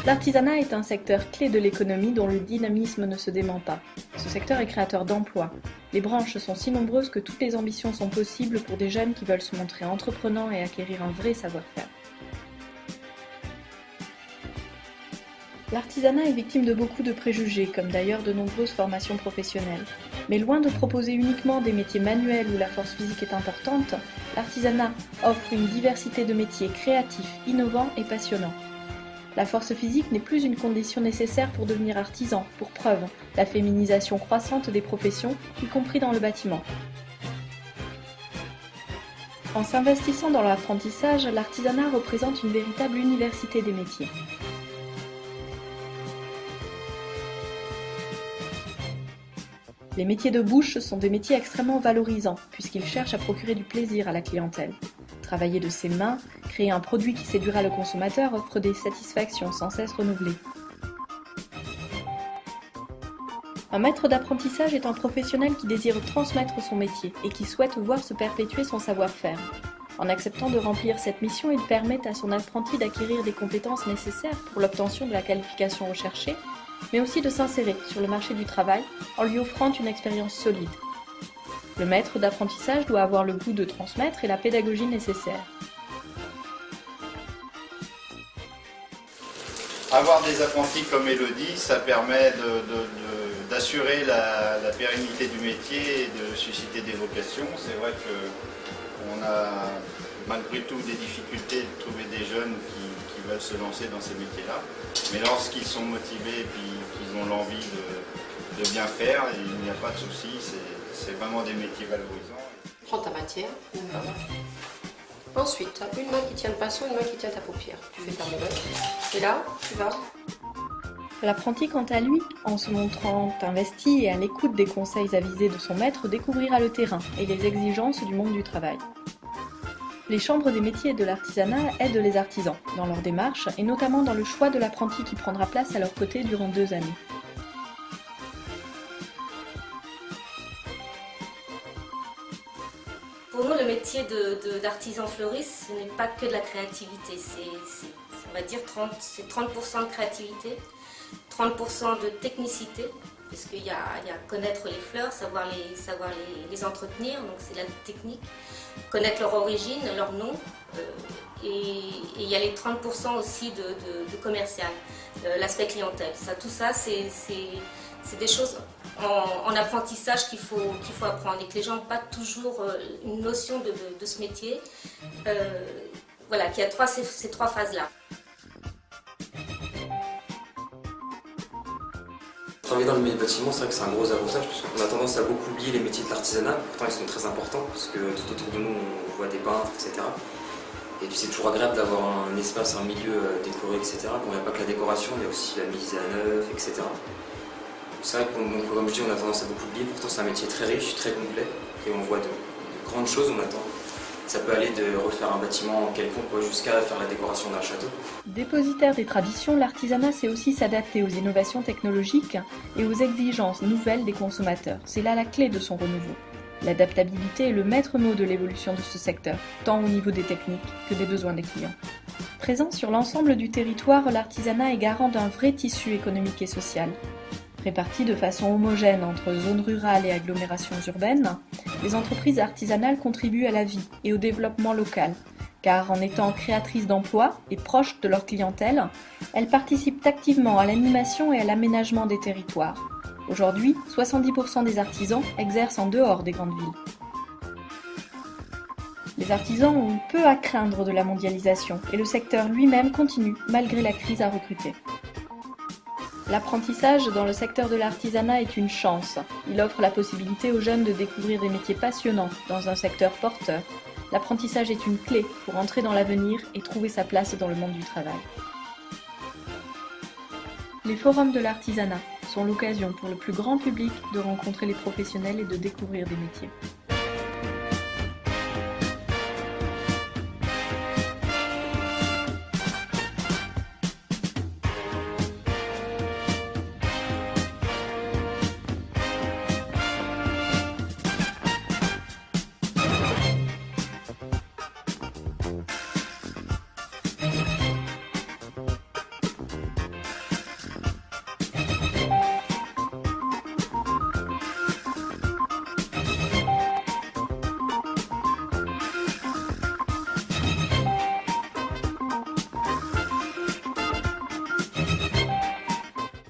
L'artisanat est un secteur clé de l'économie dont le dynamisme ne se dément pas. Ce secteur est créateur d'emplois. Les branches sont si nombreuses que toutes les ambitions sont possibles pour des jeunes qui veulent se montrer entreprenants et acquérir un vrai savoir-faire. L'artisanat est victime de beaucoup de préjugés, comme d'ailleurs de nombreuses formations professionnelles. Mais loin de proposer uniquement des métiers manuels où la force physique est importante, l'artisanat offre une diversité de métiers créatifs, innovants et passionnants. La force physique n'est plus une condition nécessaire pour devenir artisan, pour preuve, la féminisation croissante des professions, y compris dans le bâtiment. En s'investissant dans l'apprentissage, l'artisanat représente une véritable université des métiers. Les métiers de bouche sont des métiers extrêmement valorisants, puisqu'ils cherchent à procurer du plaisir à la clientèle. Travailler de ses mains, créer un produit qui séduira le consommateur offre des satisfactions sans cesse renouvelées. Un maître d'apprentissage est un professionnel qui désire transmettre son métier et qui souhaite voir se perpétuer son savoir-faire. En acceptant de remplir cette mission, il permet à son apprenti d'acquérir des compétences nécessaires pour l'obtention de la qualification recherchée, mais aussi de s'insérer sur le marché du travail en lui offrant une expérience solide. Le maître d'apprentissage doit avoir le goût de transmettre et la pédagogie nécessaire. Avoir des apprentis comme Élodie, ça permet d'assurer la pérennité du métier et de susciter des vocations. C'est vrai qu'on a malgré tout des difficultés de trouver des jeunes qui veulent se lancer dans ces métiers-là. Mais lorsqu'ils sont motivés et qu'ils ont l'envie de bien faire, il n'y a pas de souci, c'est vraiment des métiers valorisants. Prends ta matière, une main. Ensuite, une main qui tient le pinceau, une main qui tient ta paupière. Tu fais fermer l'œil. Et là, tu vas. L'apprenti, quant à lui, en se montrant investi et à l'écoute des conseils avisés de son maître, découvrira le terrain et les exigences du monde du travail. Les chambres des métiers et de l'artisanat aident les artisans dans leur démarche et notamment dans le choix de l'apprenti qui prendra place à leur côté durant 2 années. Pour nous, le métier d'artisan fleuriste, ce n'est pas que de la créativité. On va dire 30% de créativité, 30% de technicité, parce qu'il y a connaître les fleurs, savoir les entretenir, donc c'est la technique, connaître leur origine, leur nom, et il y a les 30% aussi de commercial, l'aspect clientèle. Tout ça, c'est des choses en apprentissage qu'il faut apprendre et que les gens n'ont pas toujours une notion de ce métier. Voilà, qu'il y a ces 3 phases-là. Travailler dans le milieu du bâtiment, c'est vrai que c'est un gros avantage parce qu'on a tendance à beaucoup oublier les métiers de l'artisanat, pourtant ils sont très importants parce que tout autour de nous on voit des peintres, etc. Et puis c'est toujours agréable d'avoir un espace, un milieu décoré, etc. Bon, il n'y a pas que la décoration, il y a aussi la mise à neuf, etc. C'est vrai que comme je dis, on a tendance à beaucoup oublier, pourtant c'est un métier très riche, très complet, et on voit de grandes choses, on attend. Ça peut aller de refaire un bâtiment quelconque jusqu'à faire la décoration d'un château. Dépositaire des traditions, l'artisanat sait aussi s'adapter aux innovations technologiques et aux exigences nouvelles des consommateurs. C'est là la clé de son renouveau. L'adaptabilité est le maître mot de l'évolution de ce secteur, tant au niveau des techniques que des besoins des clients. Présent sur l'ensemble du territoire, l'artisanat est garant d'un vrai tissu économique et social. Réparties de façon homogène entre zones rurales et agglomérations urbaines, les entreprises artisanales contribuent à la vie et au développement local, car en étant créatrices d'emplois et proches de leur clientèle, elles participent activement à l'animation et à l'aménagement des territoires. Aujourd'hui, 70% des artisans exercent en dehors des grandes villes. Les artisans ont peu à craindre de la mondialisation et le secteur lui-même continue, malgré la crise, à recruter. L'apprentissage dans le secteur de l'artisanat est une chance. Il offre la possibilité aux jeunes de découvrir des métiers passionnants dans un secteur porteur. L'apprentissage est une clé pour entrer dans l'avenir et trouver sa place dans le monde du travail. Les forums de l'artisanat sont l'occasion pour le plus grand public de rencontrer les professionnels et de découvrir des métiers.